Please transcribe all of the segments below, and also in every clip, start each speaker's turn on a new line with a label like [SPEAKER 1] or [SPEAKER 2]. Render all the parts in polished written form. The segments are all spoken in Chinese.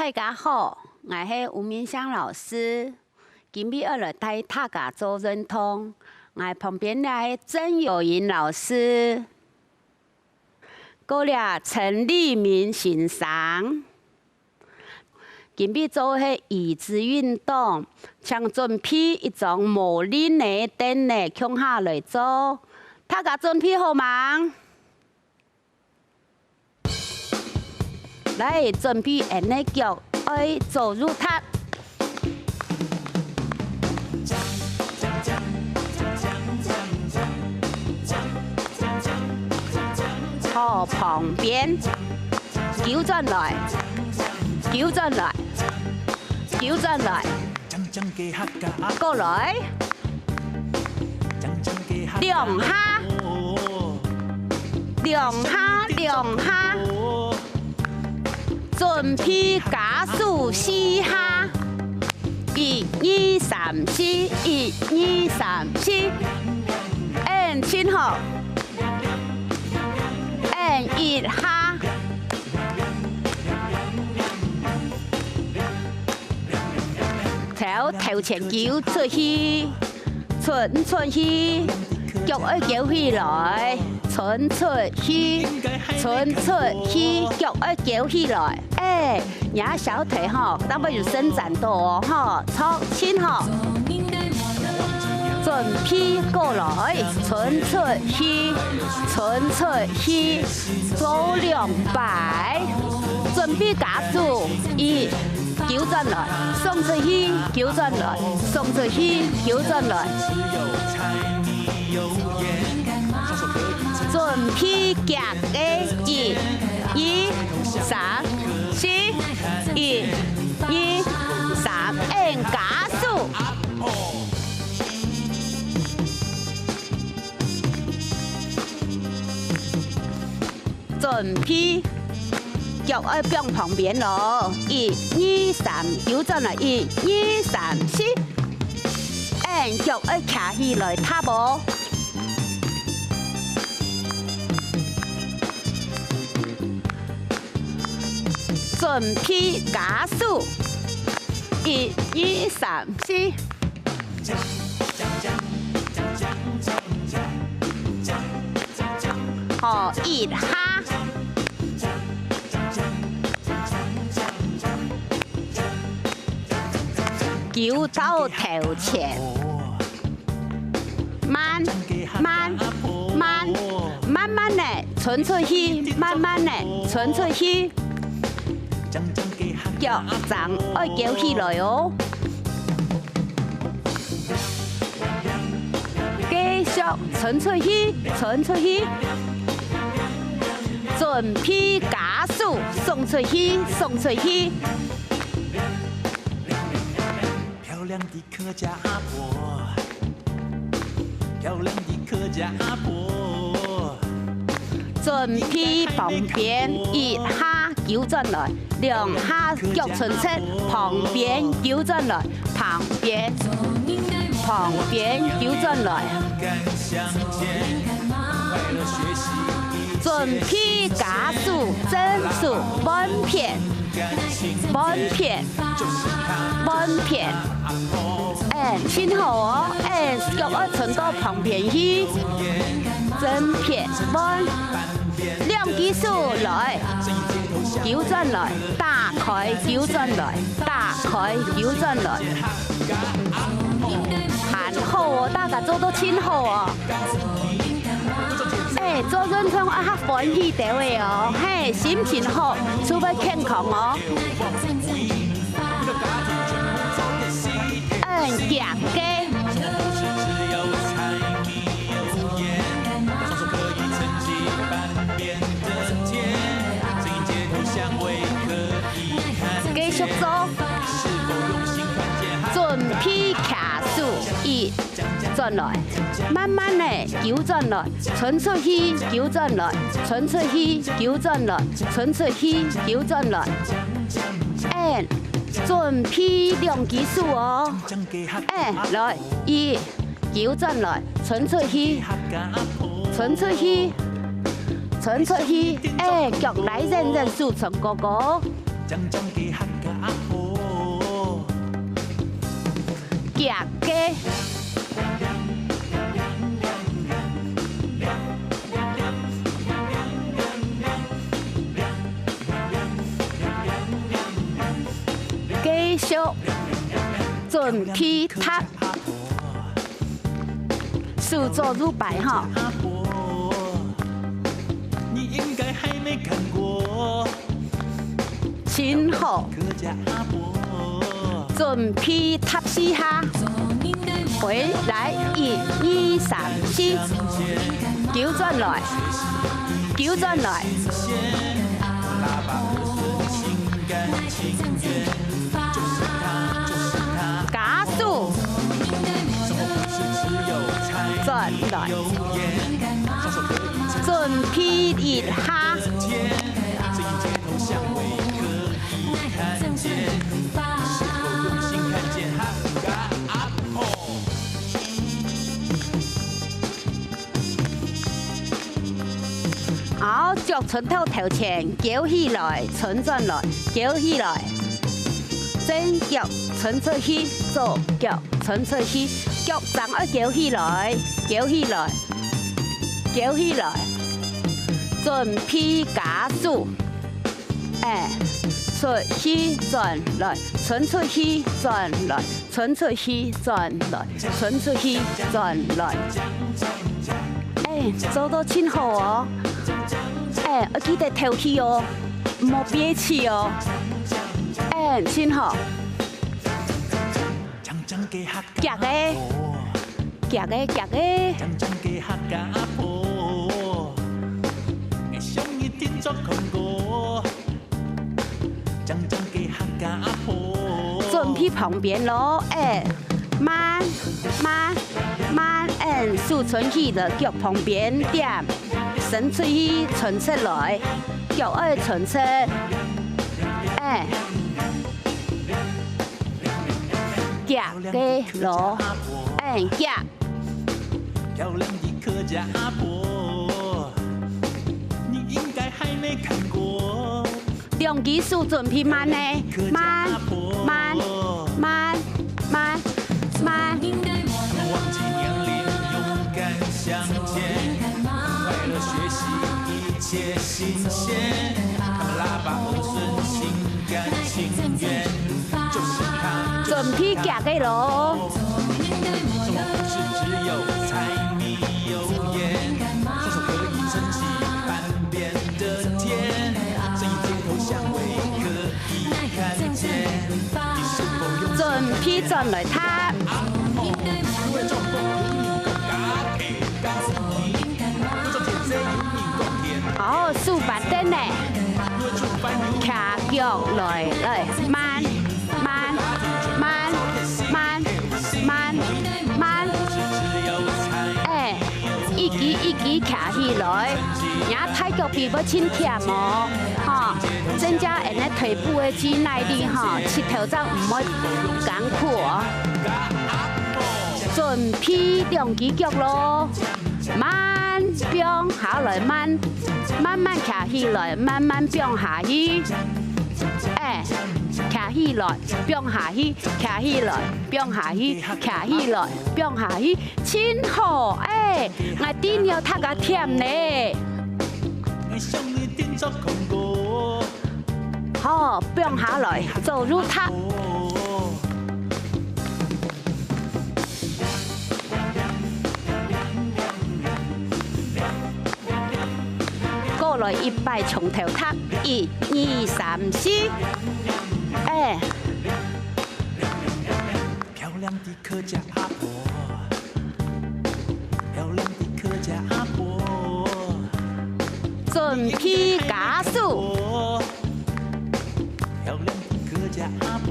[SPEAKER 1] 大家好，我是吴明香老师。今日要来带大家做认同。我旁边的曾友银老师，过来陈立明先生。今日做的椅子运动，请准备一张模拟的凳呢，向下来做。大家准备好吗？来，准备按呢脚，爱走入塔。好，旁边扭转来，扭转来，扭转来，过来，两下，两下，两下。准备加速4下，1、2、3、4， 1、2、3、4，按前后，按1下，头前揪出去，伸出去，脚要揪起来。伸出去，伸出去，脚要揪起来。哎，伢小腿哈，当不如伸展到哦哈，操，前后，准备过来，伸出去，伸出去，左两摆，准备加速1，扭转来，送出去，扭转来，送出去，扭转来。准备夹的1、2、3、4， 1、2、3，按加速。准备脚要放旁边咯，1、2、3，扭转来1、2、3、4，按脚要卡起来，踏步。准备加速，1、2、3、4，好，1下，揪到头前，慢慢慢慢慢的伸出去，慢慢的伸出去。脚掌要揪起来哦，继续伸出去，伸出去，准备加速，送出去，送出去。
[SPEAKER 2] 漂亮的客家婆，漂亮的客家婆。
[SPEAKER 1] 准备旁边1下扭转来，2下脚伸出，旁边扭转来，旁边扭转来。准备加速，增速，慢片，慢片，慢片。按前后哦，按脚要伸到旁边去，真片慢。两技术来，扭转来，打开，扭转来，打开，扭转来。很好哦，大家做到真好哦。哎，做认同啊，较欢喜地位哦，嘿，心情好，除非健康哦。按夹鸡。继续做，准备卡速1，转来，慢慢的扭转来，伸出去，扭转来，伸出去，扭转来，伸出去，扭转来。按，准备两技术哦。按来1，扭转来，伸出去，伸出去。伸出去，哎，脚来认认数成哥哥。
[SPEAKER 2] 阿婆，
[SPEAKER 1] 夹鸡，继续准批塔，数作如白哈。
[SPEAKER 2] 阿婆，你应该还没看过。
[SPEAKER 1] 亲好，
[SPEAKER 2] 客家阿婆，
[SPEAKER 1] 准批塔西哈，回来1、2、3、4，扭转来，扭转来，
[SPEAKER 2] 爸爸儿孙心甘情愿，就是他，就是他。
[SPEAKER 1] 加速
[SPEAKER 2] 什么不是只有柴
[SPEAKER 1] 转来，
[SPEAKER 2] 有盐？双手可以撑
[SPEAKER 1] 准批一哈，
[SPEAKER 2] 天，这一街头巷尾可以看见，是否用心看见哈嘎阿婆？
[SPEAKER 1] 好，脚唇头头前摇起来，旋转来，摇起来，正脚伸出去，左脚伸出去，脚掌要摇起来，摇起来，摇起来，准批加速，出去转来，伸出去转来，伸出去转来，伸出去转来，做到真好哦。要记得头起哦，唔好憋气哦。真好。夹个，夹个，夹个。
[SPEAKER 2] 讲讲给客家阿婆，我想一定做看过。讲讲给客家阿婆，
[SPEAKER 1] 准备旁边咯，慢慢慢，竖唇去的脚旁边点。伸出去，伸出来，脚要伸出，夹个咯，夹。
[SPEAKER 2] 漂亮的客家阿婆，你应该还没看过。
[SPEAKER 1] 两技术准备慢呢，慢慢慢慢慢。
[SPEAKER 2] 他们忘记年龄，勇敢向前。快乐学习，一切新鲜。他们拉拔儿孙，心甘情愿，就是他。
[SPEAKER 1] 准备夹个咯。
[SPEAKER 2] 什么不是只有柴米油盐？双手可以撑起半边的天，这一街头巷尾可以看见。你是否用
[SPEAKER 1] 准备转来他。好，竖板凳呢，卡脚来，慢慢慢慢慢慢，一支一支卡起来，也太脚比要轻甜哦，增加人的腿部的肌耐力哈，膝头掌唔好艰苦哦。准备两支脚咯，慢变下来慢，慢慢卡起来，慢慢变下去，卡起来变下去，卡起来变下去，卡起来变下去，真好我顶了他个甜呢。好，变下来，走入它。过来一摆从头踏，1、2、3、4，
[SPEAKER 2] 漂亮的客家阿婆，漂亮的客家阿婆，
[SPEAKER 1] 准备加速。
[SPEAKER 2] 漂亮的客家阿婆，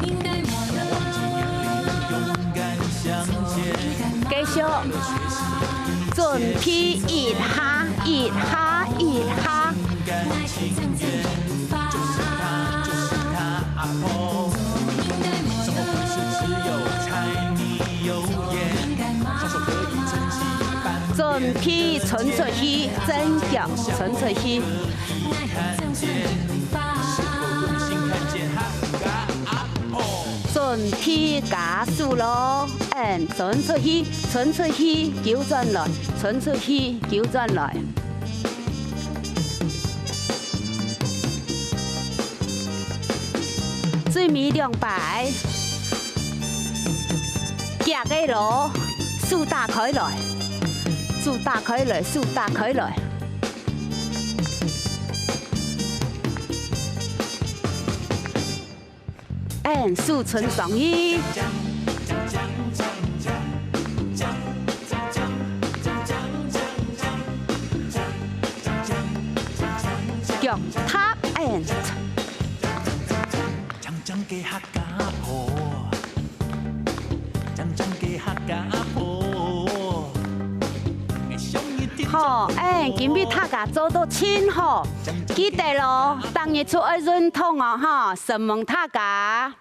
[SPEAKER 2] 勇敢向前，
[SPEAKER 1] 继续，准备一下，一下，一下。
[SPEAKER 2] 就是他，就是他阿婆。生活不是只有柴米油盐，双手可以撑起半
[SPEAKER 1] 准备伸出去，正脚伸出去，
[SPEAKER 2] 看见，是否有心看见哈嘎啊哦？
[SPEAKER 1] 顺天加速咯，伸出去，伸出去，扭转来，伸出去，扭转来。水面两排，夹个路，树打开来，树打开来，树打开来。树存双语。脚踏
[SPEAKER 2] 将将给客家婆，将将给客家婆。
[SPEAKER 1] 好，今日大家做到真好，记得咯，当日出去运动哦，哈，神门大家。